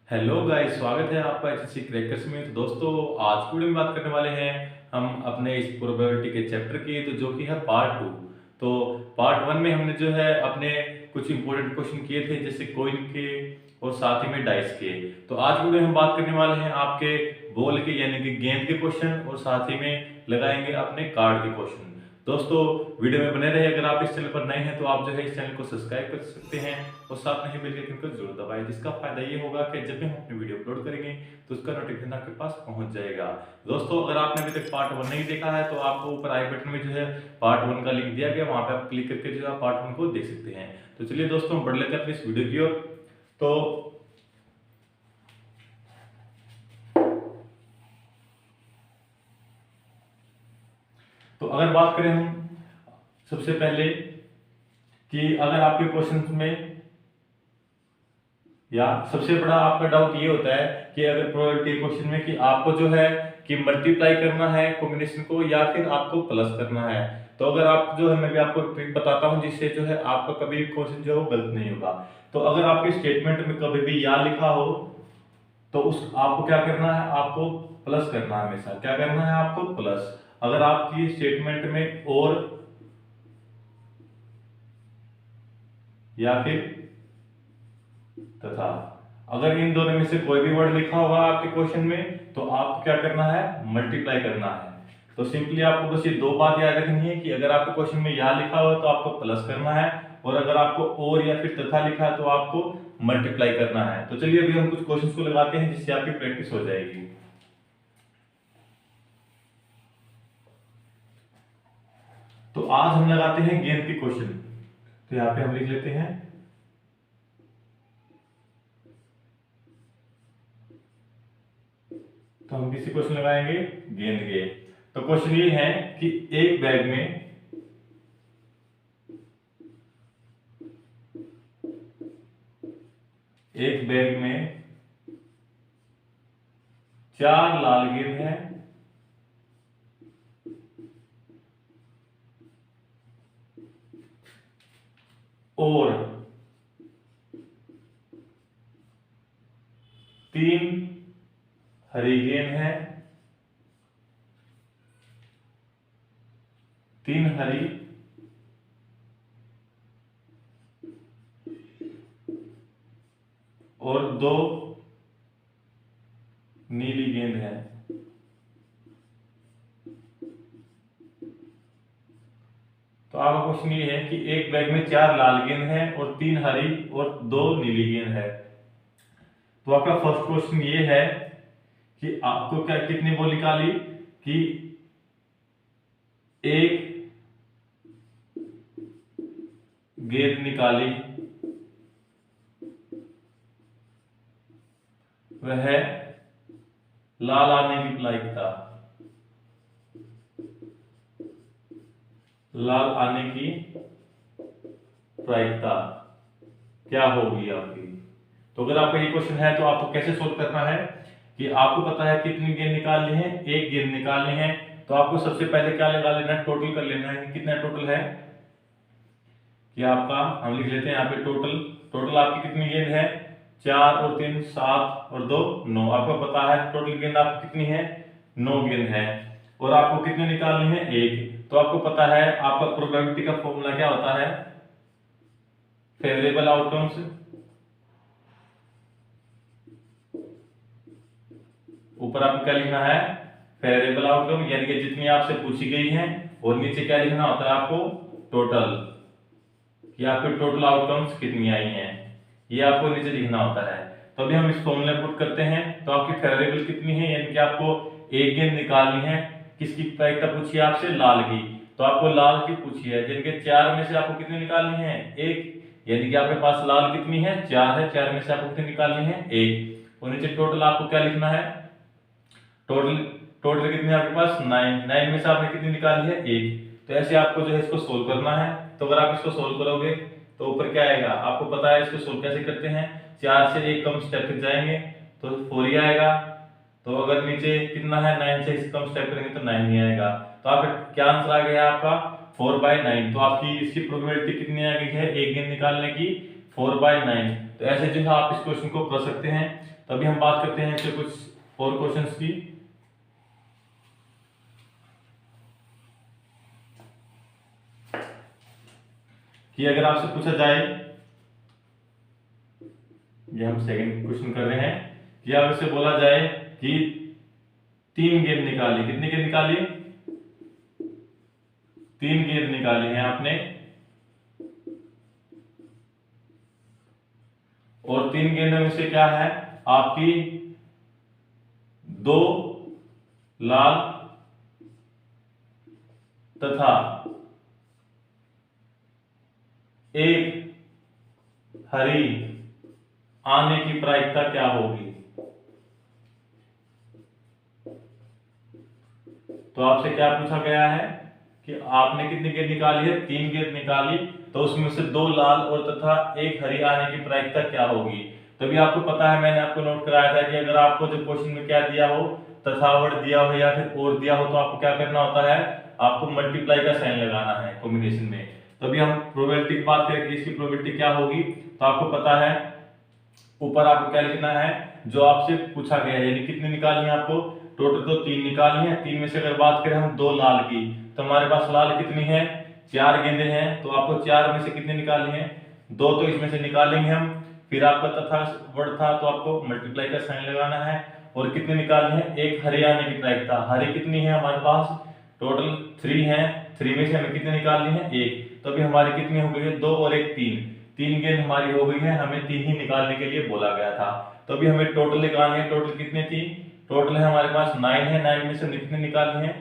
Hello guys, स्वागत है आपका एचएससी क्रैकर्स में। तो दोस्तों, आज की वीडियो में बात करने वाले हैं हम अपने इस प्रोबेबिलिटी के चैप्टर की, तो जो कि है पार्ट 2। तो पार्ट 1 में हमने जो है अपने कुछ इंपॉर्टेंट क्वेश्चन किए थे, जैसे कॉइन के और साथ ही में डाइस के। तो आज की वीडियो में हम बात करने वाले हैं आपके बॉल के यानी कि गेंद के क्वेश्चन, और साथ ही में लगाएंगे अपने कार्ड के क्वेश्चन। दोस्तों, वीडियो में बने रहे। अगर आप इस चैनल पर नए हैं तो आप जो है इस चैनल को सब्सक्राइब कर सकते हैं और साथ में ही बेल आइकन को जरूर दबाएं, जिसका फायदा ये होगा कि जब भी हम अपनी वीडियो अपलोड करेंगे तो उसका नोटिफिकेशन आपके पास पहुंच जाएगा। दोस्तों, अगर आपने अभी तक पार्ट 1 नहीं देखा है तो आपको ऊपर आई बटन में जो है पार्ट 1 का लिंक दिया गया, वहां पे आप क्लिक करके जो है पार्ट 1 को देख सकते हैं। तो चलिए दोस्तों, बढ़ लेते हैं अपनी इस वीडियो की ओर। तो अगर बात करें हम सबसे पहले कि अगर आपके क्वेश्चन में, या सबसे बड़ा आपका डाउट ये होता है कि अगर प्रोबेबिलिटी क्वेश्चन में कि आपको जो है कि मल्टीप्लाई करना है कॉम्बिनेशन को या फिर आपको प्लस करना है। तो अगर आप जो है, मैं भी आपको ट्रिक बताता हूं जिससे जो है आपका कभी भी क्वेश्चन जो है वो गलत नहीं होगा। तो अगर आपके स्टेटमेंट में कभी भी या लिखा हो तो उस आपको क्या करना है, आपको प्लस करना है। हमेशा क्या करना है, आपको प्लस। अगर आपकी स्टेटमेंट में और या फिर तथा, अगर इन दोनों में से कोई भी वर्ड लिखा होगा आपके क्वेश्चन में तो आपको क्या करना है, मल्टीप्लाई करना है। तो सिंपली आपको बस ये दो बात याद रखनी है कि अगर आपके क्वेश्चन में या लिखा हुआ है तो आपको प्लस करना है, और अगर आपको और या फिर तथा लिखा है तो आपको मल्टीप्लाई करना है। तो चलिए अभी हम कुछ क्वेश्चंस को लगाते हैं जिससे आपकी प्रैक्टिस हो जाएगी। तो आज हम लगाते हैं गेंद के क्वेश्चन। तो यहाँ पे हम लिख लेते हैं, तो हम किसी क्वेश्चन लगाएंगे, गेंद के। तो क्वेश्चन ये है कि एक बैग में चार लाल गेंद हैं और तीन हरी गेंद है, तीन हरी और दो नीली गेंद है। तो आपका क्वेश्चन ये है कि एक बैग में चार लाल गेंद है और तीन हरी और दो नीली गेंद है। तो आपका फर्स्ट क्वेश्चन ये है कि आपको क्या कितनी बॉल निकाली, कि एक गेंद निकाली वह लाल आने की प्रायिकता, लाल आने की प्रायिकता क्या होगी आपकी। तो अगर आपका ये क्वेश्चन है तो आपको कैसे सोल्व करना है कि आपको पता है कितनी गेंद निकालनी है, एक गेंद निकालनी है। तो आपको सबसे पहले क्या लगा लेना है, टोटल कर लेना है कि कितना टोटल है। कि आपका हम लिख लेते हैं यहाँ पे टोटल। टोटल आपकी कितनी गेंद है, चार और तीन सात और दो नौ। आपको पता है टोटल गेंद आपकी कितनी है, 9 गेंद है। और आपको कितनी निकालनी है, एक। तो आपको पता है आपका प्रोबेबिलिटी का फॉर्मूला क्या होता है, फेवरेबल आउटकम्स ऊपर आपको क्या लिखना है, फेवरेबल आउटकम, यानी कि जितनी आपसे पूछी गई है, और नीचे क्या लिखना होता है आपको, टोटल, कि आपके टोटल आउटकम्स कितनी आई हैं, ये आपको नीचे लिखना होता है। तो अभी हम इस फॉर्मूले पुट करते हैं। तो आपकी फेवरेबल कितनी है, यानी कि आपको एक गेंद निकालनी है, किसकी प्रायिकता पूछी है आपसे, लाल की। तो आपको लाल की पूछी है, जिनके चार में से आपको कितनी निकालनी है, एक। यानी कि आपके पास लाल कितनी है, चार है, चार में से आपको कितनी निकालनी है, एक। और नीचे टोटल आपको क्या लिखना है, टोटल टोटल कितनी है आपके पास, 9। 9 में से आपने कितनी निकाली है, एक। तो ऐसे आपको जो है इसको सोल्व करना है। तो अगर आप इसको सोल्व करोगे तो ऊपर क्या आएगा, आपको पता है इसको सोल्व कैसे करते हैं, 4 से एक कम स्टेप तक जाएंगे तो 4 ही आएगा। तो अगर नीचे कितना है, 9 से इस कम स्टेप करेंगे तो 9 ही आएगा। तो आपका क्या आंसर आ गया आपका, 4/9। तो आपकी इसकी प्रोबेबिलिटी कितनी आ गई है, एक गेंद निकालने की, 4/9। तो ऐसे जो है आप इस क्वेश्चन को कर सकते हैं। तो अभी हम बात करते हैं इससे कुछ और क्वेश्चंस की। कि अगर आपसे पूछा जाए, ये हम सेकंड क्वेश्चन कर रहे हैं, कि अगर से बोला जाए कि 3 गेंद निकाली, कितनी गेंद निकाली? 3 गेंद निकाली हैं आपने, और 3 गेंदों में से क्या है आपकी 2 लाल तथा 1 हरी आने की प्रायिकता क्या होगी? तो आपसे क्या पूछा गया है कि आपने कितनी गेंद निकाली है? 3 गेंद निकाली, तो उसमें से 2 लाल और तथा 1 हरी आने की प्रायिकता क्या होगी? तभी आपको पता है, मैंने आपको नोट कराया था कि अगर आपको जो क्वेश्चन में क्या दिया हो, तथावत दिया हो या फिर और दिया हो, तो आपको क्या करना होता है, आपको मल्टीप्लाई का साइन लगाना है कॉम्बिनेशन में। तभी हम प्रोबेबिलिटी की बात करें कि इसकी प्रोबेबिलिटी क्या होगी, तो आपको पता है ऊपर आपको क्या लिखना है जो आपसे पूछा गया है, यानी कितनी निकालनी है आपको, टोटल तो 3 निकालनी है। 3 में से अगर बात करें हम 2 लाल की, तो हमारे पास लाल कितनी है? 4 गेंदें हैं, तो आपको 4 में से कितनी निकालनी है? 2 तो इसमें से निकालेंगे हम। फिर आपका तथा वर्ड था, तो आपको मल्टीप्लाई का साइन लगाना है। और कितनी निकालनी है? 1 हरी आने की प्रायिकता। हरी कितनी है हमारे पास? टोटल 3 है, 3 में से हमें कितनी निकालनी है? 1। तो अभी हमारी कितनी हो गई है? 2 और 1 3 गेंद हमारी हो गई है, हमें 3 ही निकालने के लिए बोला गया था। तो अभी हमें टोटल निकालनी है। टोटल कितनी थी? टोटल है हमारे पास 9 है, 9 में से कितनी निकालनी है?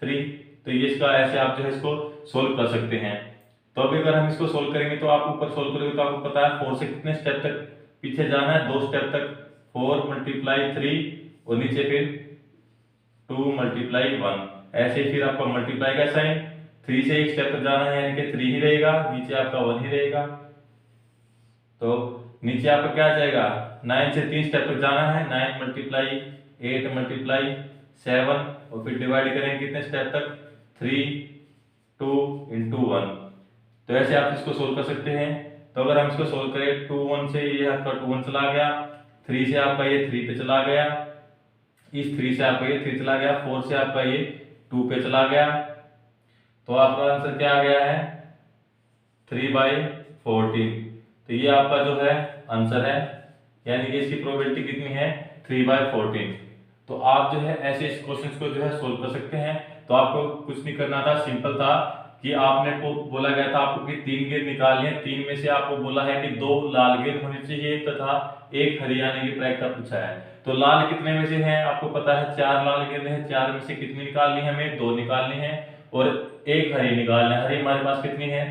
3। तो ये इसका ऐसे आप जो है इसको सोल्व कर सकते हैं। तो अभी अगर हम इसको सोल्व करेंगे, तो आप ऊपर सोल्व करेंगे तो आपको पता है 4 से कितने स्टेप तक पीछे जाना है? 2 स्टेप तक। 4 × 3 और नीचे फिर 2 × 1, ऐसे फिर आपका मल्टीप्लाई का साइन। 3 से एक स्टेप तक जाना है, यानी कि 3 ही रहेगा, नीचे आपका 1 ही रहेगा। तो नीचे आपका क्या जाएगा? 9 से 3 स्टेप तक जाना है, 9 × 8 × 7, और फिर डिवाइड करेंगे कितने स्टेप तक? 3 2 × 1। तो ऐसे आप इसको सोल्व कर सकते हैं। तो अगर हम इसको सोल्व करें, 2 1 से ये आपका 2 1 चला गया, 3 से आपका ये 3 पे चला गया, इस 3 से आपका ये 3 चला गया, 4 से आपका ये 2 पे चला गया। तो आपका आंसर क्या आ गया है? 3/14। तो ये आपका जो है आंसर है, यानी कि इसकी प्रोबेबिलिटी कितनी है? 3/14। तो आप जो है ऐसे इस क्वेश्चन को जो है सोल्व कर सकते हैं। तो आपको कुछ नहीं करना था, सिंपल था कि आपने को बोला गया था आपको कि 3 गेंद निकालनी है, 3 में से आपको बोला है कि 2 लाल गेंद होनी चाहिए तथा 1 हरी आने की प्रायिकता पूछा है। तो लाल कितने में से हैं? आपको पता है 4 लाल गेंद है, 4 में से कितनी निकालनी है? हमें 2 निकालनी है, और 1 हरी निकालना है। हरी हमारे पास कितनी है?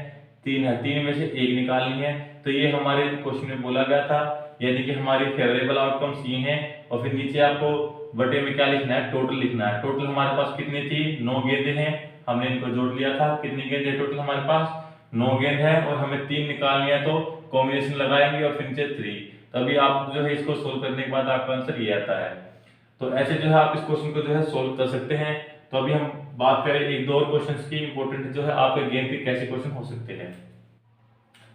3 है, 3 में से 1 निकालनी है। तो ये हमारे क्वेश्चन में बोला गया था, यानी कि हमारी फेवरेबल आउटकम्स ये हैं। और फिर नीचे आपको बटे में क्या लिखना है? टोटल लिखना है। टोटल हमारे पास कितनी थी? 9 गेंदें हैं, हमने इनको जोड़ लिया था। कितनी गेंद है टोटल हमारे पास? 9 गेंद है, और हमें 3 निकालनी है, तो कॉम्बिनेशन लगाएंगे और फिर नीचे 3। तभी आप जो है इसको सोल्व करने के बाद आपका आंसर ये आता है। तो ऐसे जो है आप इस क्वेश्चन को जो है सोल्व कर सकते हैं। तो अभी हम बात करें एक दो और क्वेश्चंस की, इंपॉर्टेंट जो है आपके गेंद के कैसे क्वेश्चन हो सकते हैं।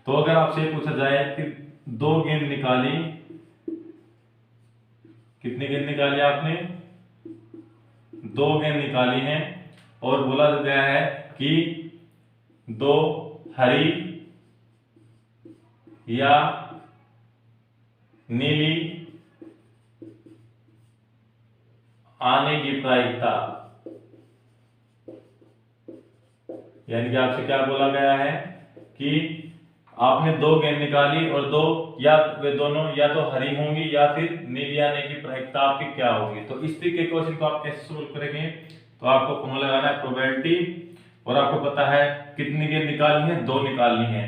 तो अगर आपसे पूछा जाए कि 2 गेंद निकाली, कितनी गेंद निकाली आपने? 2 गेंद निकाली हैं, और बोला गया है कि 2 हरी या नीली आने की प्रायिकता, यानी कि आपसे क्या बोला गया है कि आपने 2 गेंद निकाली और 2 या वे दोनों या तो हरी होंगी या फिर नीली आने की प्रायिकता आपकी क्या होगी। तो इस तरीके के क्वेश्चन को आप कैसे सोल्व करेंगे? तो आपको फॉर्मूला लगाना है प्रोबेबिलिटी, और आपको पता है कितनी गेंद निकालनी है? 2 निकालनी है।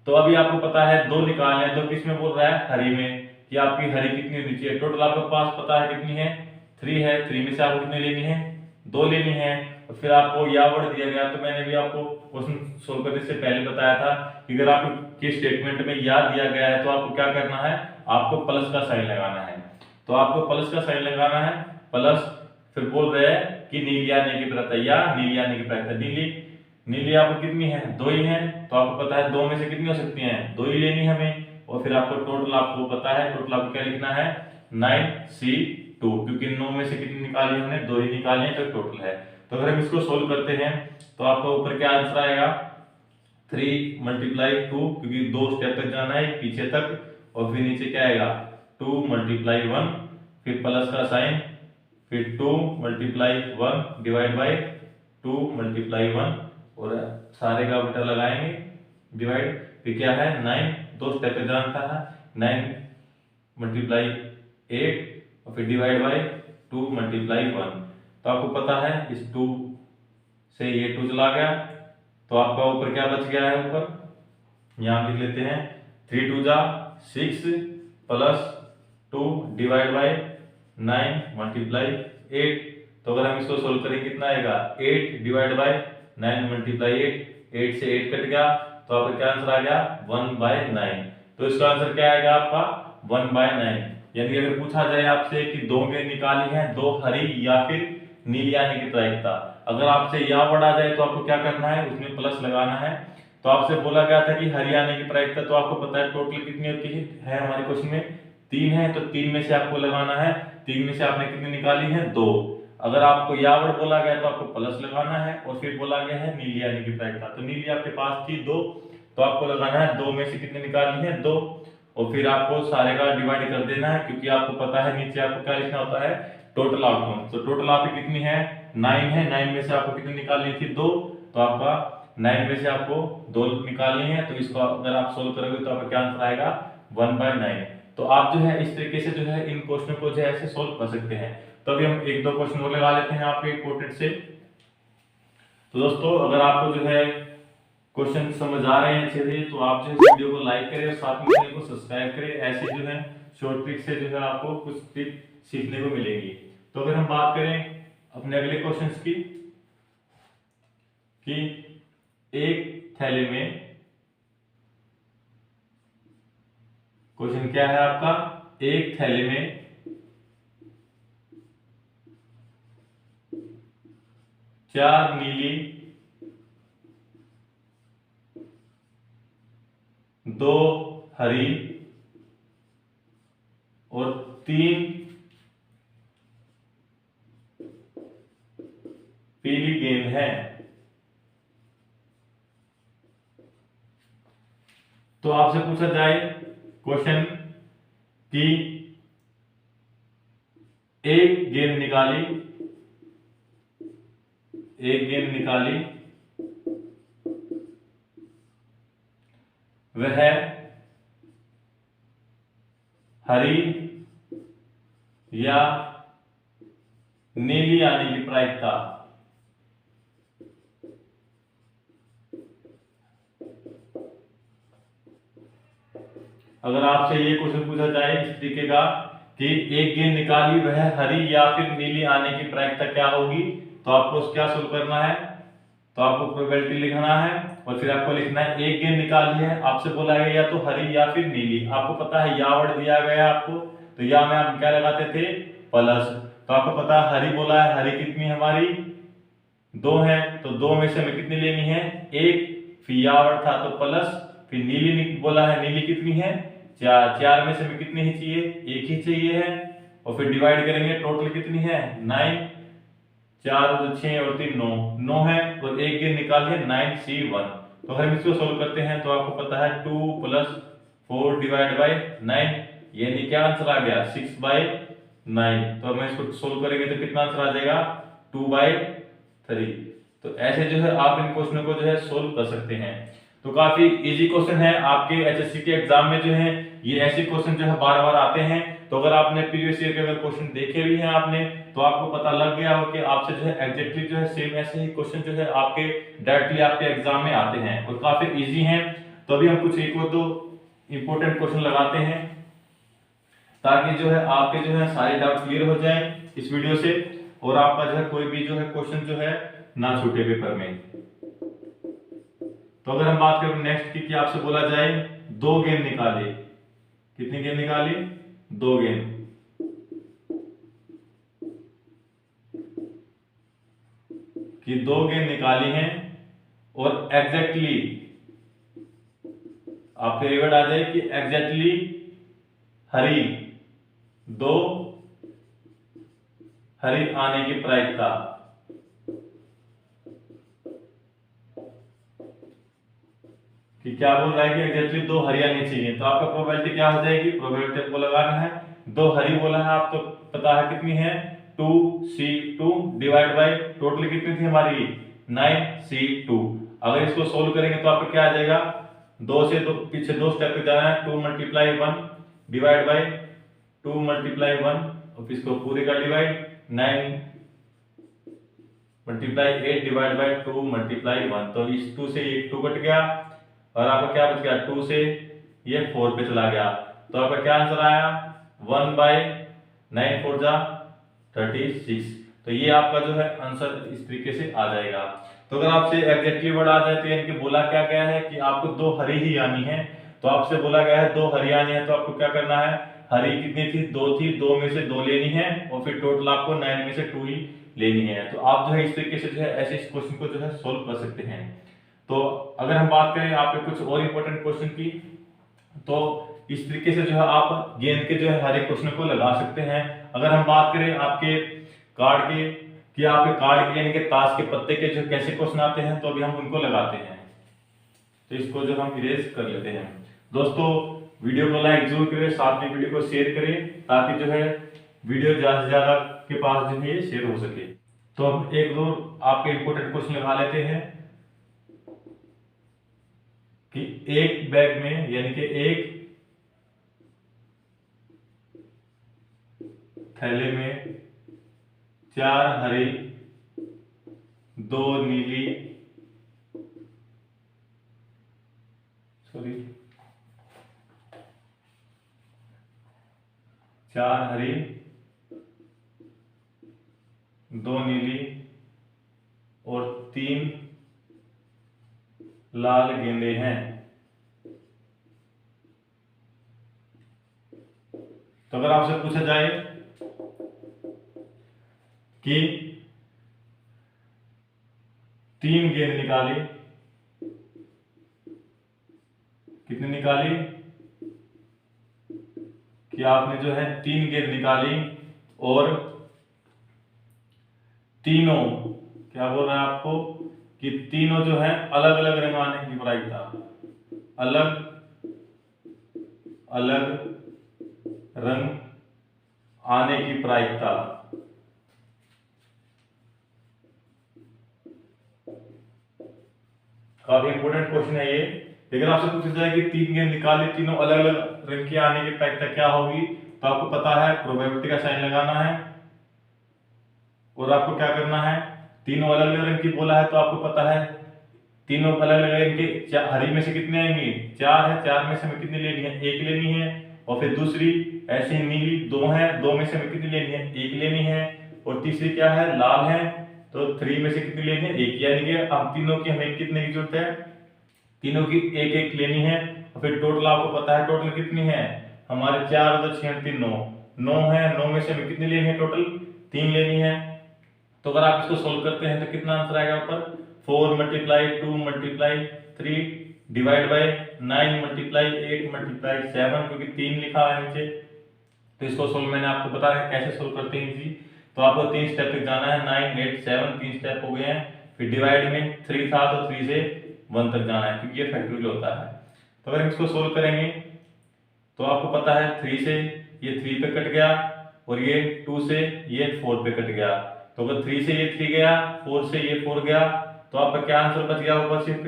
तो अभी आपको पता है 2 निकालने हैं, तो किसमें बोल रहा है? हरी में, कि आपकी हरी कितनी होनी चाहिए? टोटल आपके पास पता है कितनी है? 3 है। 3 में से आपको कितनी लेनी है? 2 लेनी है। और फिर आपको या वर्ड दिया गया, तो मैंने भी आपको क्वेश्चन सोल्व करने से पहले बताया था कि अगर आपके स्टेटमेंट में या दिया गया है, तो आपको क्या करना है? आपको प्लस का साइन लगाना है। तो आपको प्लस का साइन लगाना है, प्लस। फिर बोल रहे हैं कि नीली आने की प्रायिकता, या नीली आने की प्रायिकता। नीली आपको कितनी है? 2 ही है। तो आपको पता है 2 में से कितनी हो सकती हैं? 2 ही लेनी है हमें। और फिर आपको टोटल आपको पता है, टोटल आपको क्या लिखना है 9C2, क्योंकि 9 में से कितनी निकाली हमने, 2 ही निकाली है, तो टोटल है। तो अगर हम इसको सोल्व करते हैं तो आपका ऊपर क्या आंसर आएगा 3 × 2, क्योंकि 2 स्टेप तक जाना है पीछे तक, और फिर नीचे क्या आएगा 2 × 1, फिर प्लस का साइन, फिर 2 × 1 डिवाइड बाय 2 × 1, और सारे का उल्टा लगाएंगे डिवाइड, फिर क्या है 9, 2 स्टेप तक जाना था 9 × 8, और फिर डिवाइड बाय 2 × 1। तो आपको पता है इस 2 से ये 2 चला गया, तो आपका ऊपर क्या बच गया है, ऊपर यहाँ लिख लेते हैं 3 2 6 प्लस 2 डिवाइड बाय 9 × 8। तो अगर हम इसको सोल्व करें कितना आएगा 8 डिवाइड बाय 9 × 8, 8 से 8 कट गया, तो आपका क्या आंसर आ गया 1/9। तो इसका आंसर क्या आएगा आपका 1/9। यानी अगर पूछा जाए आपसे कि 2 गेंद निकाली है, 2 हरी या फिर नीली आने की प्रायिकता, अगर आपसे या वर्ड आ जाए तो आपको क्या करना है, उसमें प्लस लगाना है। तो आपसे बोला गया था कि हरी आने की प्रायिकता, तो आपको पता है टोटल कितनी होती है हमारे क्वेश्चन में 3 है, तो 3 में से आपको लगाना है, 3 में से आपने कितनी निकाली है 2। अगर आपको या वर्ड बोला गया तो आपको प्लस लगाना है, और फिर बोला गया है नीली आने की प्रायिकता, तो नीली आपके पास थी 2, तो आपको लगाना है 2 में से कितनी निकालनी है 2, और फिर आपको सारे का डिवाइड कर देना है, क्योंकि आपको पता है नीचे आपको क्या लिखना होता है टोटल आउटकम। तो टोटल आपकी कितनी है 9 है, 9 में से आपको कितनी निकालनी थी 2, तो आपका 9 में से आपको 2 निकालनी है, तो इसको अगर आप सोल्व करोगे तो आपका क्या आंसर आएगा 1/9। तो आप जो है इस तरीके से जो है इन क्वेश्चन को जो है ऐसे सोल्व कर सकते हैं। तो अभी हम 1-2 क्वेश्चन और लगा लेते हैं आपके इंपोर्टेंट से। तो दोस्तों अगर आपको जो है क्वेश्चन समझ आ रहे हैं अच्छे से, तो आप जो है इस वीडियो को लाइक करें और साथ में चैनल को सब्सक्राइब करें, ऐसे जो है शॉर्ट ट्रिक से जो है आपको कुछ टिप सीखने को मिलेगी। तो अगर हम बात करें अपने अगले क्वेश्चंस की, कि एक थैले में, क्वेश्चन क्या है आपका, एक थैले में 4 नीली, 2 हरी और 3 पीली गेंद है। तो आपसे पूछा जाए क्वेश्चन कि एक गेंद निकाली, वह हरी या नीली आने की प्रायिकता। अगर आपसे ये क्वेश्चन पूछा जाए इस तरीके का कि एक गेंद निकाली वह हरी या फिर नीली आने की प्रायिकता क्या होगी, तो आपको क्या सोल्व करना है, तो आपको प्रोबेबिलिटी लिखना है, और फिर आपको लिखना है एक गेंद निकाली है, आपसे बोला गया या तो हरी या फिर नीली, आपको पता है या वर्ड दिया गया है आपको, तो या में आप क्या लगाते थे प्लस। तो आपको पता है हरी बोला है, हरी कितनी हमारी 2 है, तो 2 में से हमें कितनी लेनी है 1, फिर या वर्ड था तो प्लस, फिर नीली बोला है, नीली कितनी है 4, 4 में से हमें कितनी ही चाहिए 1 ही चाहिए है, और फिर डिवाइड करेंगे टोटल कितनी है 9, 4 और 6 और 3 9, 9 है, और एक गेंद निकाली है 9C1। तो हम इसको सोल्व करते हैं तो आपको पता है 2 + 4 डिवाइड बाय 9, यानी क्या आंसर आ गया 6/9। तो हम इसको सोल्व करेंगे तो कितना आंसर आ जाएगा 2/3। तो ऐसे जो है आप इन क्वेश्चनों को जो है सोल्व कर सकते हैं। तो काफी इजी क्वेश्चन है, आपके एचएससी के एग्जाम में जो है ये ऐसे क्वेश्चन जो है बार बार आते हैं। तो अगर आपने प्रीवियस ईयर के अगर क्वेश्चन देखे भी हैं आपने, तो आपको पता लग गया हो कि आपसे जो है एग्जैक्टली जो है सेम ऐसे ही क्वेश्चन जो है आपके डायरेक्टली आपके एग्जाम में आते हैं और काफी इजी हैं। तो अभी हम कुछ 1-2 इंपॉर्टेंट क्वेश्चन लगाते हैं ताकि जो है आपके जो है सारे डाउट क्लियर हो जाए इस वीडियो से, और आपका जो है कोई भी जो है क्वेश्चन जो है ना छूटे पेपर में। तो अगर हम बात करें नेक्स्ट की, आपसे बोला जाए 2 गेंद निकाले, कितनी गेंद निकाली 2 गेंद, कि 2 गेंद निकाली हैं और एग्जैक्टली आपके रिवर्ट आ जाए कि एग्जैक्टली हरी, 2 हरी आने की प्रायिकता। कि क्या बोल रहा है कि एग्जैक्टली 2 हरी आनी चाहिए, तो आपका प्रोबेबिलिटी क्या हो जाएगी, प्रोबेबिलिटी आपको लगाना है 2 हरी बोला है आपको पता है कितनी है 2C2 डिवाइड बाय टोटल कितनी थी हमारी 9C2। अगर इसको सोल्व करेंगे तो आपको क्या आ जाएगा, 2 से 2 पीछे 2 स्टेप पे जाना है, 2 मल्टीप्लाई 1 डिवाइड बाय 2 मल्टीप्लाई 1 और इसको पूरे का divide 9 multiply 8 divide by 2 multiply 1। तो इस 2 से ये 2 कट गया और आपका क्या बच गया, 2 से ये 4 पे चला गया, तो आपका क्या आंसर आया 1 बाय 9 4 जा 36। तो ये आपका जो है आंसर इस तरीके से आ जाएगा। तो अगर आपसे एग्जैक्टली वर्ड आ जाए तो यानी कि बोला क्या गया है कि आपको 2 हरी ही आनी है, तो आपसे बोला गया है 2 हरी आनी है, तो आपको क्या करना है, हरी कितनी थी 2 थी, 2 में से 2 लेनी है और फिर टोटल आपको 9 में से 2 ही लेनी है। तो आप जो है इस तरीके से जो है ऐसे इस क्वेश्चन को जो है सोल्व कर सकते हैं। तो अगर हम बात करें आपके कुछ और इंपॉर्टेंट क्वेश्चन की, तो इस तरीके से जो है आप गेंद के जो है हर एक क्वेश्चन को लगा सकते हैं। अगर हम बात करें आपके कार्ड के कि आपके कार्ड के यानी कि ताश के पत्ते के जो कैसे क्वेश्चन आते हैं, तो अभी हम उनको लगाते हैं। तो इसको जो हम इरेज कर लेते हैं। दोस्तों वीडियो को लाइक जरूर करें, साथ में वीडियो को शेयर करें ताकि जो है वीडियो ज्यादा से ज्यादा के पास जो है ये शेयर हो सके। तो हम एक दो आपके इंपॉर्टेंट क्वेश्चन लगा लेते हैं कि एक बैग में यानी कि एक थैले में 4 हरी 2 नीली 4 हरी 2 नीली और 3 लाल गेंदें हैं। तो अगर आपसे पूछा जाए कि 3 गेंद निकाली, कितनी निकाली, कि आपने जो है 3 गेंद निकाली और तीनों, क्या बोल रहा है आपको कि तीनों जो है अलग अलग रंग आने की प्रायिकता, अलग अलग रंग आने की प्रायिकता। काफी इंपोर्टेंट क्वेश्चन है ये। लेकिन आपसे पूछा जाए कि 3 गेंद निकाली, तीनों अलग अलग रंग की आने की प्रायिकता क्या होगी, तो आपको पता है प्रोबेबिलिटी का साइन लगाना है और आपको क्या करना है, तीनों अलग अलग रंग की बोला है तो आपको पता है तीनों अलग अलग रंग के हरी में से कितने आएंगे 4 है, 4 में से हमें कितनी लेनी है 1 लेनी है, और फिर दूसरी ऐसे ही नीली 2 है, 2 में से हमें कितनी लेनी है 1 लेनी है, और तीसरी क्या है लाल है, तो 3 में से कितनी लेनी है 1, यानी कि अब तीनों की हमें कितने की जरूरत है, तीनों की 1 लेनी है। और फिर टोटल आपको पता है टोटल कितनी है हमारे 4 और 6 3 9 है, 9 में से हमें कितनी लेनी है टोटल 3 लेनी है। तो अगर आप इसको सोल्व करते हैं तो कितना आंसर आएगा ऊपर 4 multiply 2 multiply 3 divide by 9 multiply 8 multiply 7, क्योंकि 3 लिखा है नीचे। तो इसको सोल्व मैंने आपको बताया है कैसे सोल्व करते हैं इजी। तो आपको 3 स्टेप तक जाना है, 9 8 7 3 स्टेप हो गए हैं। फिर डिवाइड में 3 था तो 3 से 1 तक जाना है क्योंकि ये फैक्टोरियल होता है। तो अगर हम इसको सोल्व करेंगे तो आपको पता है 3 से ये 3 पे कट गया और ये 2 से ये 4 पे कट गया। तो अगर 3 से ये 3 गया, 4 से ये 4 गया, तो आपका क्या आंसर बच गया ऊपर सिर्फ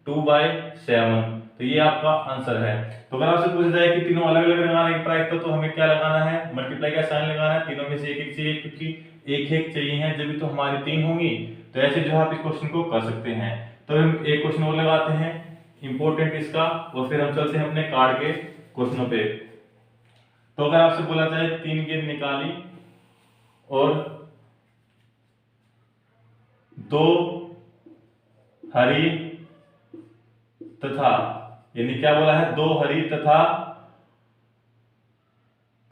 2/7। तो ये आपका आंसर है। तो अगर आपसे पूछा जाए कि तीनों अलग अलग लगाने की प्रायिकता, तो हमें क्या लगाना है मल्टीप्लाई का साइन लगाना है, तीनों में से एक एक चाहिए क्योंकि एक एक चाहिए है जब तो हमारी 3 होंगी। तो ऐसे जो आप इस क्वेश्चन को कर सकते हैं। तो हम एक क्वेश्चन और लगाते हैं इंपॉर्टेंट इसका, और फिर हम चलते हैं अपने कार्ड के क्वेश्चनों पे। तो अगर आपसे बोला जाए 3 गेंद निकाली और 2 हरी तथा, यानी क्या बोला है 2 हरी तथा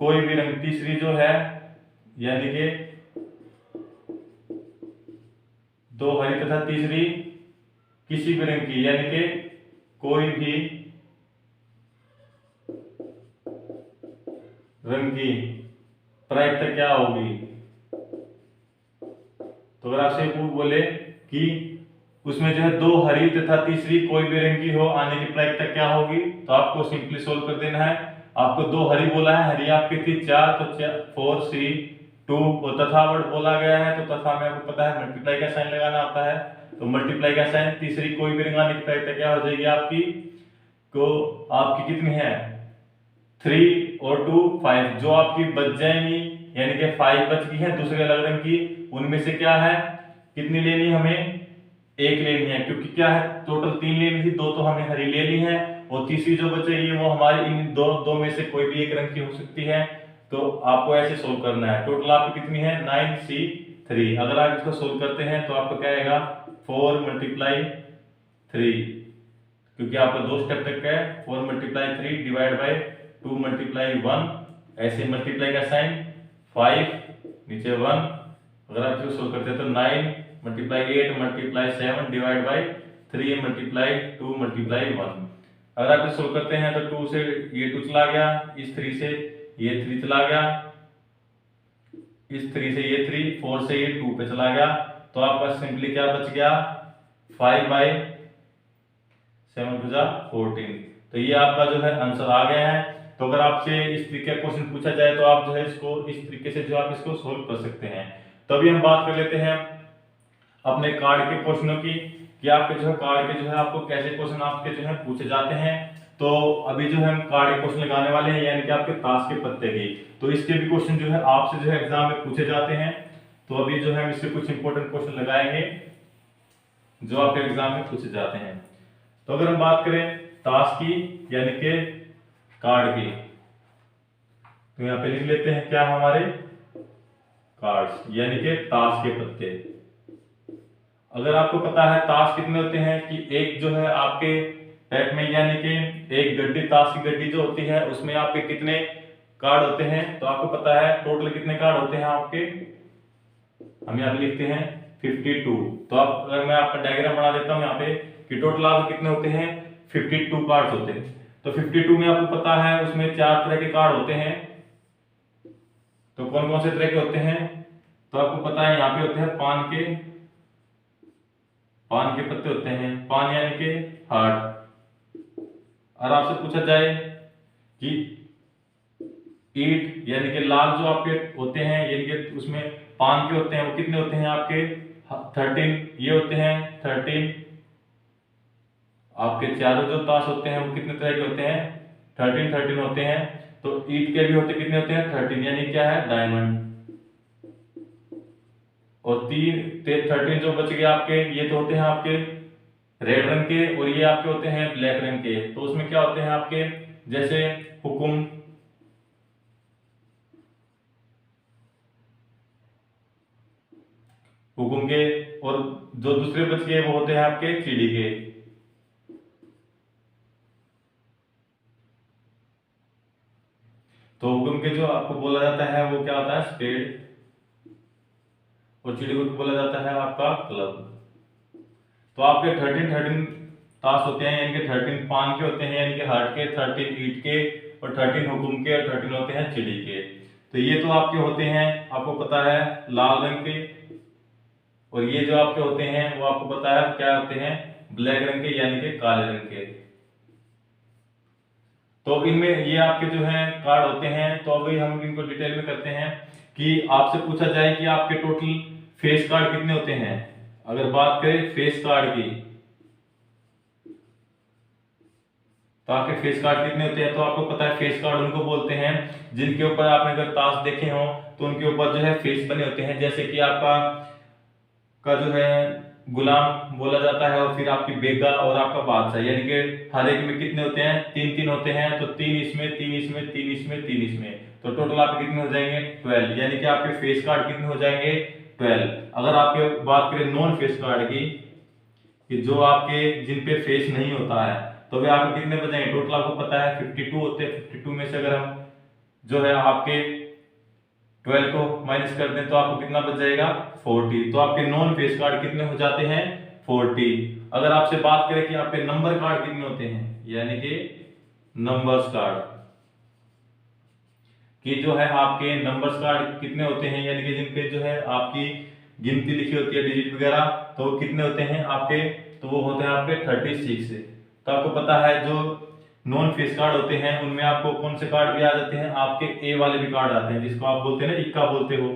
कोई भी रंग, तीसरी जो है यानी कि 2 हरी तथा तीसरी किसी भी रंग की, यानी कि कोई भी रंग की प्रायिकता क्या होगी? तो अगर आपसे बोले कि उसमें जो है दो हरी तथा तीसरी कोई भी रंग की हो, आने की प्रायिकता क्या होगी? तो आपको सिंपली सोल्व कर देना है। आपको दो हरी बोला है, हरी आपकी थी 4, तो 4 3 2, और तथा वर्ड बोला गया है, तो तथा में आपको पता है मल्टीप्लाई का साइन लगाना आता है, तो मल्टीप्लाई का साइन, तीसरी कोई भी रंग आने की प्रायिकता क्या हो जाएगी आपकी? तो आपकी कितनी है? 3 और 2 5, जो आपकी बच जाएंगी, यानी कि 5 बच गई है दूसरे अलग रंग की, उनमें से क्या है, कितनी लेनी हमें? एक लेनी है, क्योंकि क्या है टोटल 3 लेनी थी, 2 तो हमने हरी ले ली है, और तीसरी जो बचेगी वो हमारी इन दो में से कोई भी एक रंग की हो सकती है। तो आपको ऐसे सोल्व करना है। टोटल आपकी कितनी है? 9C3। अगर आप इसको सोल्व करते हैं तो आपको क्या आएगा? 4 × 3, क्योंकि आपको 2 स्टेप तक है। 4 × 3 डिवाइड बाय 2 × 1, ऐसे मल्टीप्लाई का साइन, 5 नीचे 1। अगर आप इसको सोल्व करते हैं तो 9 × 8 × 7 डिवाइड बाय 3 × 2 × 1। अगर आप इसे सोल्व करते हैं तो 2 से ये 2 चला गया, इस 3 से ये 3 चला गया, इस 3 से ये 3, 4 से ये 2 पे चला गया, तो आपका सिंपली क्या बच गया? 5/7 × 14। तो ये आपका जो है आंसर आ गया है। तो अगर आपसे इस तरीके का क्वेश्चन पूछा जाए तो आप जो है इसको इस तरीके से जो आप इसको सोल्व कर सकते हैं। तो अभी हम बात कर लेते हैं अपने कार्ड के क्वेश्चनों की, कि आपके जो है कार्ड के जो है आपको कैसे क्वेश्चन आपके जो है पूछे जाते हैं। तो अभी जो है हम कार्ड के क्वेश्चन लगाने वाले हैं, यानी कि आपके ताश के पत्ते की। तो इसके भी क्वेश्चन जो है आपसे जो है एग्जाम में पूछे जाते हैं। तो अभी जो है हम इसके कुछ इंपॉर्टेंट क्वेश्चन लगाएंगे जो आपके एग्जाम में पूछे जाते हैं। तो अगर हम बात करें ताश की यानी कि कार्ड की, तो यहाँ पे लिख लेते हैं क्या हमारे कार्ड्स, यानी कि ताश के पत्ते। अगर आपको पता है ताश कितने होते हैं, कि एक जो है आपके पैक में, यानी कि एक गड्डी, ताश की गड्डी जो होती है उसमें आपके कितने कार्ड होते हैं, तो आपको पता है टोटल कितने कार्ड होते हैं आपके, हम यहाँ पे लिखते हैं 52। तो आप अगर मैं आपका डायग्राम बना देता हूँ यहाँ पे कि टोटल आपके कितने होते हैं, 52 कार्ड्स होते हैं। तो 52 में आपको पता है उसमें 4 तरह के कार्ड होते हैं। तो कौन कौन से तरह के होते हैं, तो आपको पता है यहाँ पे होते हैं पान के पत्ते होते हैं, पान यानी कि हार्ट। और आपसे पूछा जाए कि ईट यानी कि लाल जो आपके होते हैं, यानी कि उसमें पान के होते हैं, वो कितने होते हैं आपके 13, ये होते हैं 13। आपके चारों जो ताश होते हैं वो कितने तरह के होते हैं, 13 होते हैं। तो ईट के भी होते कितने होते हैं 13, यानी क्या है डायमंड। और 13 जो बच गए आपके, ये तो होते हैं आपके रेड रंग के, और ये आपके होते हैं ब्लैक रंग के। तो उसमें क्या होते हैं आपके, जैसे हुकुम, के, और जो दूसरे बच गए वो होते हैं आपके चिड़ी के। तो हुकुम के जो आपको बोला जाता है वो क्या होता है स्पेड, और चिड़ी को बोला जाता है आपका क्लब। तो आपके 13 ताश होते हैं, यानी कि 13 पान के होते हैं यानी कि हार्ट के, 13 ईट के, और 13 हुकुम के, और 13 होते हैं चिड़ी के। तो ये तो आपके होते हैं, आपको पता है लाल रंग के, और ये जो आपके होते हैं वो आपको पता है क्या होते हैं ब्लैक रंग के, यानी कि काले रंग के। तो इनमें ये आपके जो है कार्ड होते हैं। तो अभी हम इनको डिटेल में करते हैं कि आपसे पूछा जाए कि आपके टोटल फेस कार्ड कितने होते हैं। अगर बात करें फेस कार्ड की, तो आपके फेस कार्ड कितने होते हैं, तो आपको पता है फेस कार्ड उनको बोलते हैं जिनके ऊपर आपने अगर ताश देखे हो तो उनके ऊपर जो है फेस बने होते हैं। जैसे कि आपका जो है गुलाम बोला जाता है, और फिर आपकी बेगा और आपका बादशाह, यानी कि हर एक में कितने होते हैं, 3 होते हैं। तो 3 इसमें, 3 इसमें, 3 इसमें, 3 इसमें, तो टोटल आपके कितने हो जाएंगे 12, यानी कि आपके फेस कार्ड कितने हो जाएंगे 12। अगर आपके बात करें नॉन फेस कार्ड की, कि जो आपके जिन पे फेस नहीं होता है, तो वे आपके कितने बचेंगे, टोटल आपको पता है 52 होते हैं। 52 में से अगर हम जो है आपके 12 को माइनस कर दें तो आपको कितना बच जाएगा 40। तो आपके नॉन फेस कार्ड कितने हो जाते हैं 40। अगर आपसे बात करें कि आपके नंबर कार्ड कितने होते हैं, यानी कि नंबर्स कार्ड, कि जो है आपके नंबर्स कार्ड कितने होते हैं, यानी कि जिनपे जो है आपकी गिनती लिखी होती है डिजिट वगैरह, तो वो कितने होते हैं आपके, तो वो होते हैं आपके 36 से। तो आपको पता है जो नॉन फेस कार्ड होते हैं उनमें आपको कौन से कार्ड भी आ जाते हैं, आपके ए वाले भी कार्ड आते हैं, जिसको आप बोलते हैं ना इक्का बोलते हो,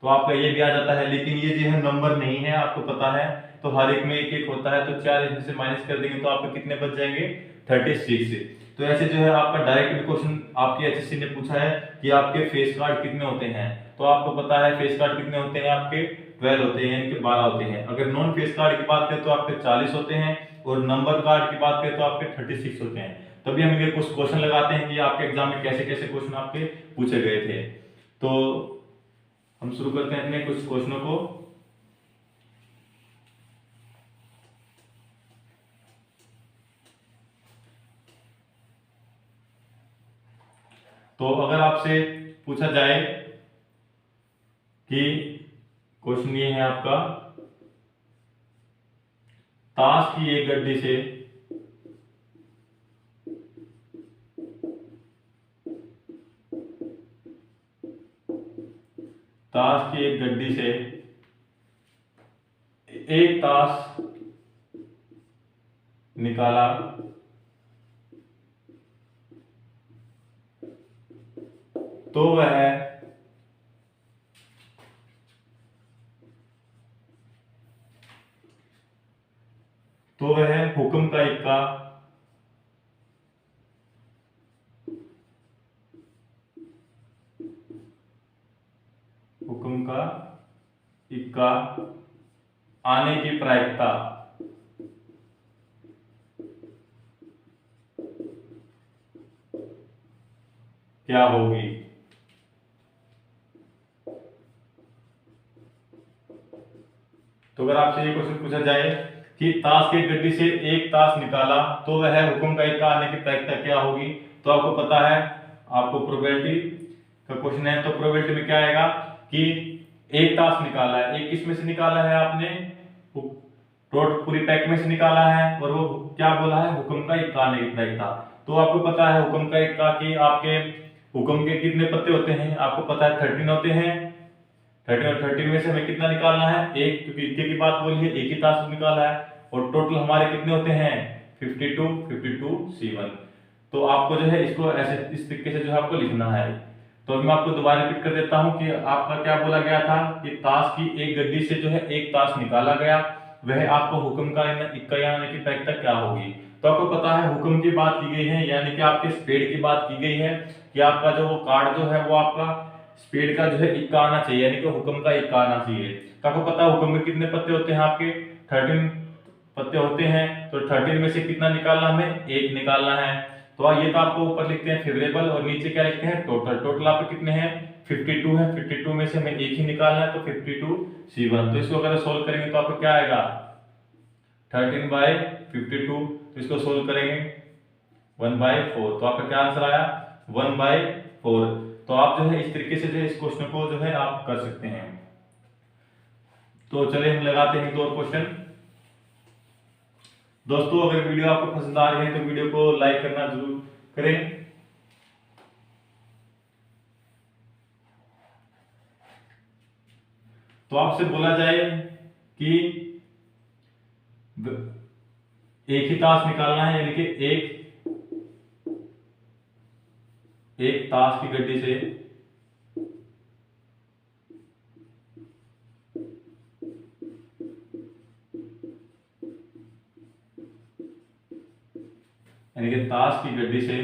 तो आपका ये भी आ जाता है। लेकिन ये जो है नंबर नहीं है, आपको पता है, तो हर एक में एक एक होता है, तो 4 इसमें से माइनस कर देंगे तो आपके कितने बच जाएंगे, 36 से। तो ऐसे जो है आपका डायरेक्ट क्वेश्चन आपकी एचएससी ने पूछा है कि आपके फेस कार्ड कितने होते हैं, तो आपको पता है फेस कार्ड कितने होते हैं आपके, 12 होते हैं, यानी कि 12 होते हैं। अगर नॉन फेस कार्ड की बात करें तो आपके 40 होते हैं, और नंबर कार्ड की बात करें तो आपके 36 होते हैं। तभी हम ये कुछ क्वेश्चन लगाते हैं कि आपके एग्जाम में कैसे कैसे क्वेश्चन आपके पूछे गए थे। तो हम शुरू करते हैं अपने कुछ क्वेश्चनों को। तो अगर आपसे पूछा जाए कि क्वेश्चन ये है आपका, ताश की एक गड्डी से ताश की एक गड्डी से एक ताश निकाला तो वह हुक्म का इक्का आने की प्रायिकता क्या होगी। तो अगर आपसे ये क्वेश्चन पूछा जाए कि ताश की गड्डी से एक ताश निकाला तो वह हुक्म का इक्का आने की प्रायिकता क्या होगी, तो आपको पता है, आपको प्रोबेबिलिटी का क्वेश्चन है, तो प्रोबेबिलिटी में क्या आएगा कि एक ताश निकाला है, एक किस में से निकाला है आपने, टोट पूरी पैक में से निकाला है, और वो क्या बोला है, हुक्म का इक्का आने की प्रायिकता। तो आपको पता है हुक्म का इक्का की आपके हुक्म के कितने पत्ते होते हैं, आपको पता है 13 होते हैं। 13 और 13 में से हमें कितना निकालना है, एक, क्योंकि इक्के की बात बोली है, एक ही ताश निकाला है, और टोटल हमारे कितने होते हैं 52 C1। तो आपको जो है इसको ऐसे इस तरीके से जो है आपको लिखना है। तो मैं आपको दोबारा रिपीट कर देता हूं कि आपका क्या बोला गया था कि ताश की एक गड्डी से जो है एक ताश निकाला गया, वह आपको हुक्म का इक्का आने की प्रायिकता क्या होगी। तो आपको पता है हुक्म की बात की गई है, यानी कि आपके स्पीड की बात की गई है कि आपका जो वो कार्ड जो है वो आपका स्पीड का जो है इक्का आना चाहिए, यानी कि हुक्म का इक्का आना चाहिए। तो आपको पता है हुक्म के कितने पत्ते होते हैं, आपके 13 पत्ते होते हैं, तो 13 में से कितना निकालना, हमें एक निकालना है। तो ये तो आपको ऊपर लिखते हैं फेवरेबल, और नीचे क्या लिखते हैं टोटल। टोटल आपके कितने हैं 52 है, 52 में से हमें एक ही निकालना है, तो 52 C1। तो इसको अगर सोल्व करेंगे तो आपको क्या आएगा 13/52, तो इसको सोल्व करेंगे 1/4, तो आपका क्या आंसर आया 1/4। तो आप जो है इस तरीके से जो इस क्वेश्चन को जो है आप कर सकते हैं। तो चलिए हम लगाते हैं 2 और क्वेश्चन। दोस्तों अगर वीडियो आपको पसंद आ रही है तो वीडियो को लाइक करना जरूर करें। तो आपसे बोला जाए कि एक ही ताश निकालना है, यानी कि एक ताश की गड्डी से यानी कि ताश की गड्डी से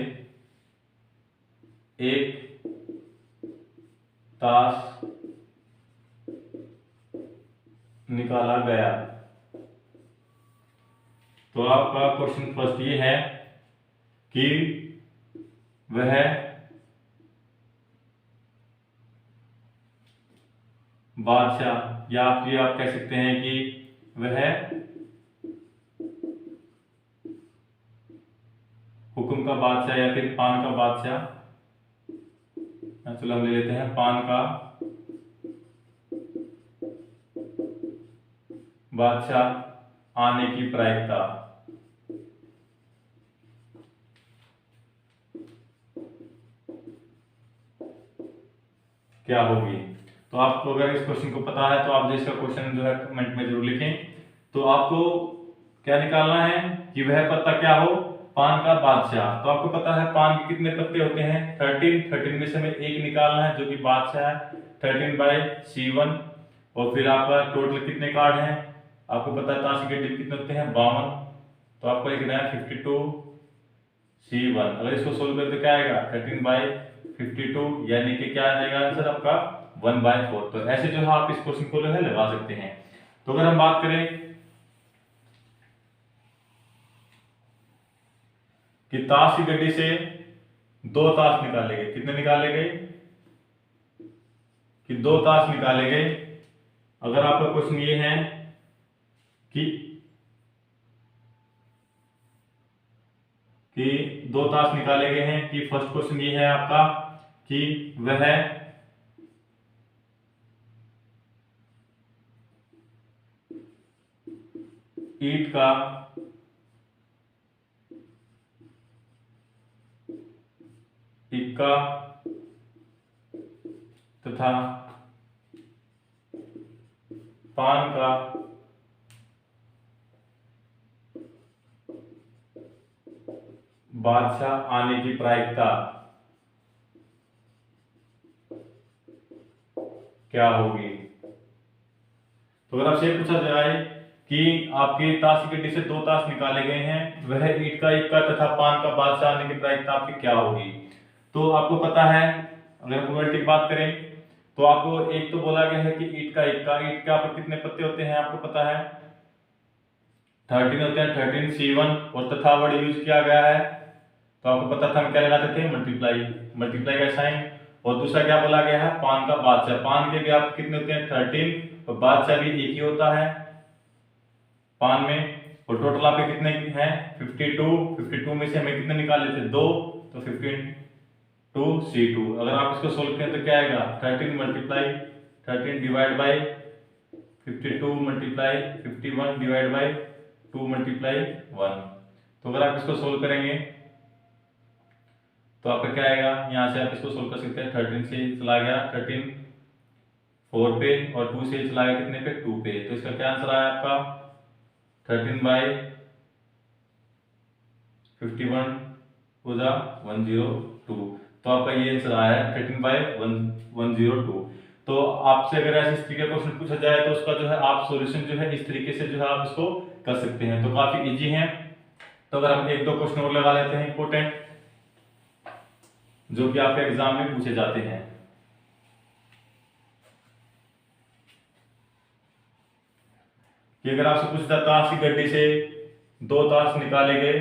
एक ताश निकाला गया। तो आपका क्वेश्चन फर्स्ट ये है कि वह बादशाह, या आप कह सकते हैं कि वह हुक्म का बादशाह या फिर पान का बादशाह, चलो हम ले लेते हैं पान का बादशाह आने की प्रायिकता। क्या होगी। तो आपको अगर इस क्वेश्चन को पता है तो आप जो इसका क्वेश्चन जो है कमेंट में जरूर लिखें। तो आपको क्या निकालना है कि वह पत्ता क्या हो, पान का बादशाह। तो आपको पता है पान के कितने पत्ते होते हैं, 13 में से हमें एक निकालना है जो कि बादशाह है, 13/C1। और फिर आपका टोटल कितने कार्ड हैं, आपको पता है ताश की गड्डी कितने होते हैं, 52। तो आपको लिखना है 52C1। अगर इसको सोल्व करें तो क्या आएगा, 13/52, यानी कि क्या आ जाएगा आंसर आपका 1/4। तो ऐसे जो है आप इस क्वेश्चन को जो है लगा सकते हैं। तो अगर हम बात करें कि ताश की गड्डी से 2 ताश निकाले गए, कितने निकाले गए, कि 2 ताश निकाले गए। अगर आपका क्वेश्चन ये है कि 2 ताश निकाले गए हैं, कि फर्स्ट क्वेश्चन ये है आपका कि वह ईंट का इक्का तथा पान का बादशाह आने की प्रायिकता क्या होगी। तो अगर आपसे पूछा जाए कि आपके ताश की गड्डी से 2 ताश निकाले गए हैं, वह ईंट का इक्का तथा पान का बादशाह आने की प्रायिकता आपकी क्या होगी। तो आपको पता है, अगर प्रोबेबिलिटी की बात करें तो आपको एक तो बोला गया है कि ईंट का इक्का, ईंट के आप कितने पत्ते होते हैं आपको पता है 13 होते हैं, 13C1। और तथा वर्ड यूज किया गया है, तो आपको पता था हम क्या लगाते थे, मल्टीप्लाई, मल्टीप्लाई का साइन। और दूसरा क्या बोला गया है, पान का बादशाह, पान के भी आप कितने होते हैं 13, और बादशाह भी एक ही होता है पान में। और टोटल आपके कितने हैं 52 में से हमें कितने निकाले थे 2, तो 52C2। अगर आप इसको सोल्व करें तो क्या आएगा 13 multiply 13 divide by 52 multiply 51 divide by 2 multiply 1। तो अगर आप इसको सोल्व करेंगे तो आपका क्या आएगा, यहाँ से आप इसको सोल्व कर सकते हैं, 13 से चला गया 13 4 पे, और 2 से चला गया कितने पे 2 पे। तो इसका क्या आंसर आया आपका 13/51 तो आपका ये आंसर आया है 13/102। तो आपसे अगर ऐसे इस तरीके का क्वेश्चन पूछा जाए तो उसका जो है आप सॉल्यूशन जो है इस तरीके से जो है आप इसको कर सकते हैं। तो काफी इजी है। तो अगर हम 1-2 क्वेश्चन और लगा लेते हैं इंपॉर्टेंट, जो कि आपके एग्जाम में पूछे जाते हैं। कि अगर आपसे पूछता ताश की गड्डी से 2 ताश निकाले गए,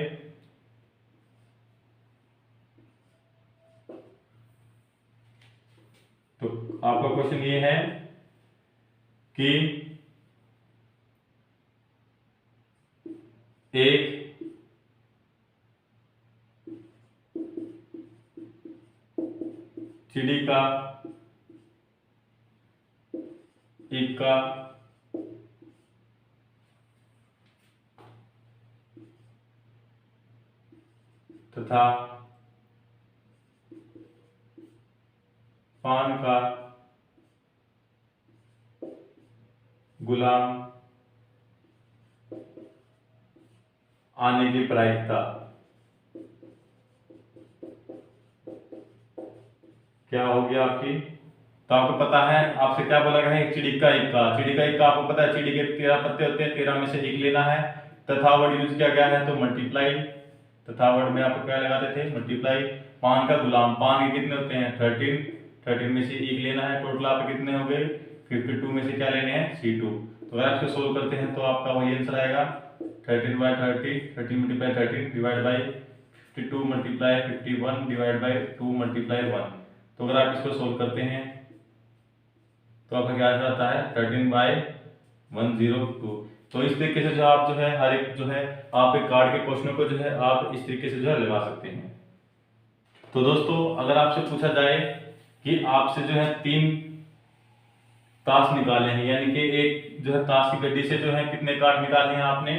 तो आपका क्वेश्चन ये है कि एक चिड़ी का इक्का तथा पान का गुलाम आने की प्रायिकता क्या होगी आपकी। तो आपको पता है आपसे क्या बोला गया है, चिड़ी का इक्का, चिड़ी का इक्का आपको पता है चिड़ी के 13 पत्ते होते हैं, 13 में से एक लेना है। तथा वर्ड यूज किया गया है तो मल्टीप्लाई, तथा वर्ड में आप क्या लगाते थे मल्टीप्लाई। पान का गुलाम, पान के कितने होते हैं 13 में से एक लेना है, टोटल आप कितने हो गए 52 में से क्या लेने हैं C2। तो अगर आप इसको सोल्व करते हैं तो आपका वही आंसर आएगा 13/30, 13 multiply 13 divide by 52 multiply 51 divide by 2 multiply 1। तो अगर आप इसको सोल्व करते हैं तो आपका क्या आंसर आता है 13/102। तो इस तरीके से जो आप जो है हर एक जो है आप एक कार्ड के क्वेश्चनों को जो है आप इस तरीके से जो है लगा सकते हैं। तो दोस्तों अगर आपसे पूछा जाए कि आपसे जो है 3 ताश निकाले हैं, यानी कि एक जो है ताश की गड्डी से जो है कितने कार्ड निकाले हैं आपने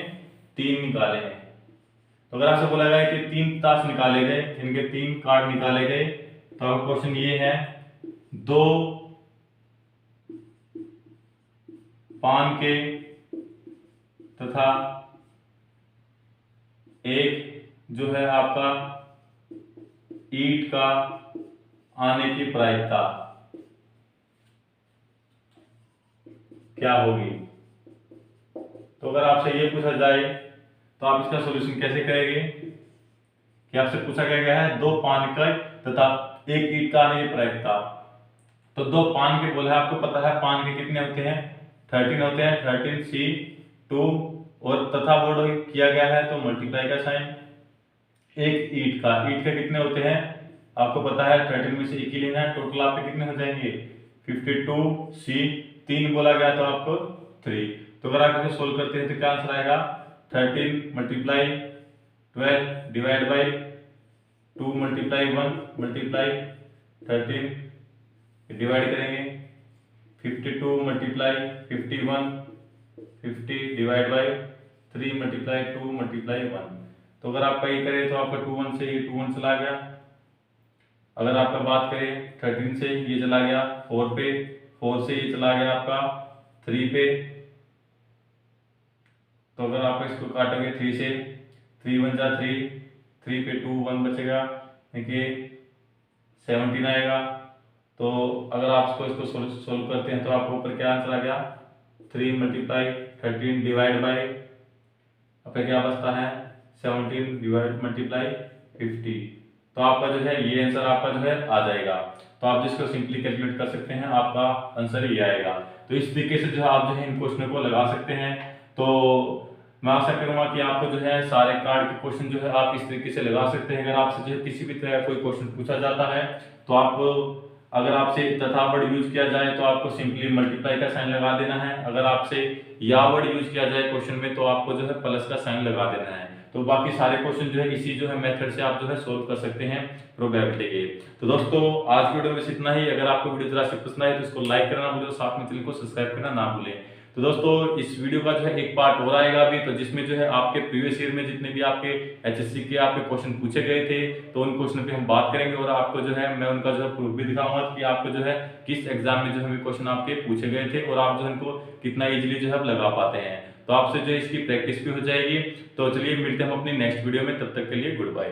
3 निकाले हैं। तो अगर आपसे बोला गया कि 3 ताश निकाले गए, इनके 3 कार्ड निकाले गए, तो आपका क्वेश्चन ये है 2 पान के तथा एक जो है आपका ईंट का आने की प्रायिकता क्या होगी। तो अगर आपसे ये पूछा जाए तो आप इसका सॉल्यूशन कैसे करेंगे कि आपसे पूछा गया है दो पान का तथा एक ईंट का आने की प्रायिकता। तो दो पान के बोले आपको पता है पान के कितने होते हैं 13 होते हैं 13 सी 2 और तथा वर्ड किया गया है तो मल्टीप्लाई का साइन। एक ईंट का कितने होते हैं आपको पता है 13 में से एक ही लेना है टोटल आपके कितने हो जाएंगे 52 सी 3 बोला गया तो आपको 3। तो अगर आप इसे सोल्व करते हैं तो क्या आंसर आएगा 13 multiply 12 divide by 2 multiply 1 multiply 13 divide करेंगे 52 multiply 51 50 divide by 3 multiply 2 multiply 1। तो अगर आपका ये करें तो आपका 2 1 से ये 2 1 चला गया। अगर आपका बात करें 13 से ये चला गया 4 पे 4 से ये चला गया आपका 3 पे। तो अगर आप इसको काटोगे 3 से 3 1 जा 3 पे 2 1 बचेगा देखिए 17 आएगा। तो अगर आप इसको सोल्व करते हैं तो आपको ऊपर क्या आंसर आ गया 3 मल्टीप्लाई 13 डिवाइड बाई आपका क्या बचता है 17 डिवाइड मल्टीप्लाई 50। तो आपका जो है ये आंसर आपका जो है आ जाएगा। तो आप जिसको सिंपली कैलकुलेट कर सकते हैं आपका आंसर ये आएगा। तो इस तरीके से जो है आप जो है इन क्वेश्चनों को लगा सकते हैं। तो मैं आशा करूंगा कि आपको जो है सारे कार्ड के क्वेश्चन जो है आप इस तरीके से लगा सकते हैं। अगर आपसे जो है किसी भी तरह का कोई क्वेश्चन पूछा जाता है तो आपको अगर आपसे तथा वर्ड यूज किया जाए तो आपको सिंपली मल्टीप्लाई का साइन लगा देना है। अगर आपसे या वर्ड यूज किया जाए क्वेश्चन में तो आपको जो है प्लस का साइन लगा देना है। तो बाकी सारे क्वेश्चन जो है इसी जो है मेथड से आप जो है सोल्व कर सकते हैं प्रोबेबिलिटी के। तो दोस्तों आज की वीडियो में इतना ही। अगर आपको वीडियो जरा से पसंद आए तो इसको लाइक करना भूलें, साथ में चैनल को सब्सक्राइब करना ना भूलें। तो दोस्तों इस वीडियो का जो है एक पार्ट हो आएगा अभी, तो जिसमें जो है आपके प्रीवियस ईयर में जितने भी आपके एचएससी के आपके क्वेश्चन पूछे गए थे तो उन क्वेश्चन पे हम बात करेंगे और आपको जो है मैं उनका जो है प्रूफ भी दिखाऊंगा कि आपको जो है किस एग्जाम में जो है क्वेश्चन आपके पूछे गए थे और आप जो है इनको कितना इजीली जो है लगा पाते हैं। तो आपसे जो इसकी प्रैक्टिस भी हो जाएगी। तो चलिए मिलते हैं हम अपनी नेक्स्ट वीडियो में, तब तक के लिए गुड बाय।